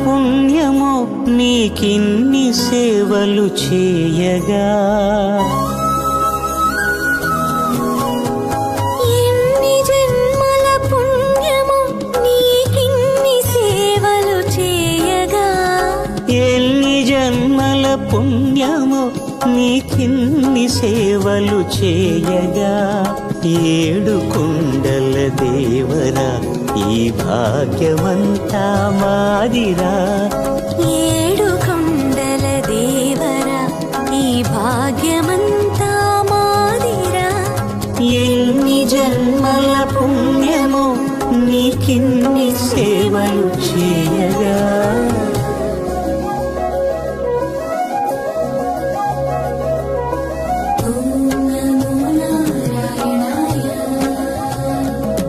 పుణ్యమో నీకిన్ని సేవలు చేయగా. ఎన్ని జన్మల పుణ్యమో నీకిన్ని సేవలు చేయగా. ఎన్ని జన్మల పుణ్యమో నీకిన్ని సేవలు చేయగా. ఏడు కొండల దేవరా ఈ భాగ్యమంతా మాదిరా. ఏడు కొండల దేవరా ఈ భాగ్యమంతా మాదిరా. ఎన్ని జన్మల పుణ్యమో నీకిన్ని సేవలు చేయ